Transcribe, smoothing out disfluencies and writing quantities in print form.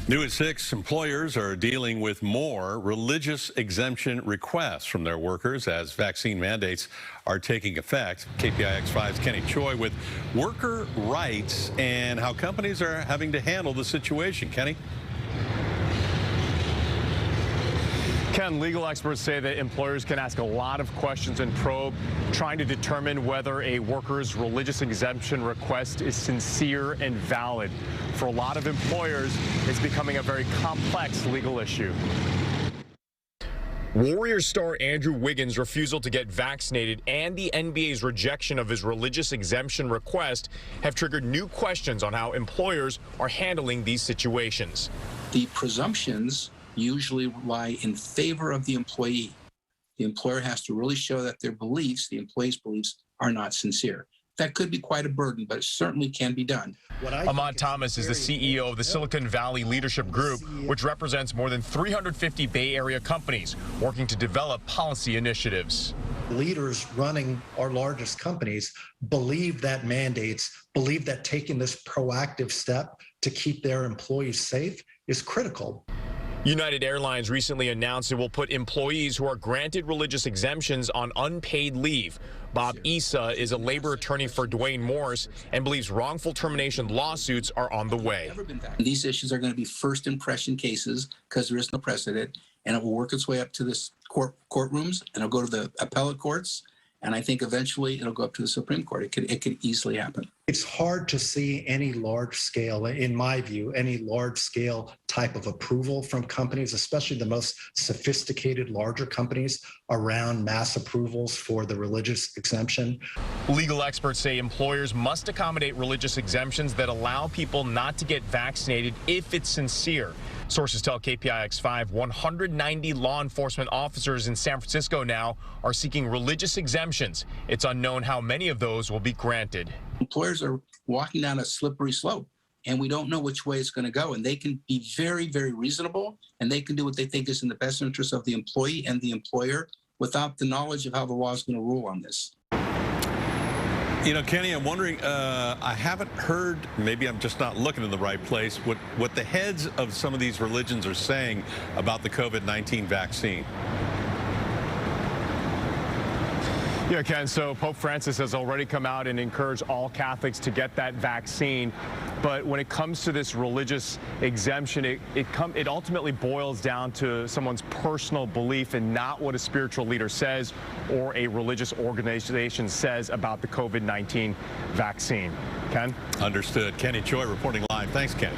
New at 6, employers are dealing with more religious exemption requests from their workers as vaccine mandates are taking effect. KPIX5's Kenny Choi with worker rights and how companies are having to handle the situation. Kenny? Ken, legal experts say that employers can ask a lot of questions and probe, trying to determine whether a worker's religious exemption request is sincere and valid. For a lot of employers, it's becoming a very complex legal issue. Warriors star Andrew Wiggins' refusal to get vaccinated and the NBA's rejection of his religious exemption request have triggered new questions on how employers are handling these situations. The presumptions usually lie in favor of the employee. The employer has to really show that their beliefs, the employee's beliefs, are not sincere. That could be quite a burden, but it certainly can be done. Ahmad Thomas is the CEO of the Silicon Valley Leadership Group, which represents more than 350 Bay Area companies working to develop policy initiatives. Leaders running our largest companies believe that mandates, believe that taking this proactive step to keep their employees safe is critical. United Airlines recently announced it will put employees who are granted religious exemptions on unpaid leave. Bob Issa is a labor attorney for Dwayne Morris and believes wrongful termination lawsuits are on the way. These issues are going to be first impression cases because there is no precedent, and it will work its way up to the courtrooms, and it'll go to the appellate courts, and I think eventually it'll go up to the Supreme Court. It could easily happen. It's hard to see any large scale, in my view, any large scale type of approval from companies, especially the most sophisticated, larger companies, around mass approvals for the religious exemption. Legal experts say employers must accommodate religious exemptions that allow people not to get vaccinated if it's sincere. Sources tell KPIX5 190 law enforcement officers in San Francisco now are seeking religious exemptions. It's unknown how many of those will be granted. Employers are walking down a slippery slope, and we don't know which way it's going to go. And they can be very, very reasonable, and they can do what they think is in the best interest of the employee and the employer without the knowledge of how the law is going to rule on this. You know, Kenny, I'm wondering, I haven't heard, maybe I'm just not looking in the right place, what the heads of some of these religions are saying about the COVID-19 vaccine. Yeah, Ken, so Pope Francis has already come out and encouraged all Catholics to get that vaccine. But when it comes to this religious exemption, it ultimately boils down to someone's personal belief and not what a spiritual leader says or a religious organization says about the COVID-19 vaccine. Ken? Understood. Kenny Choi reporting live. Thanks, Kenny.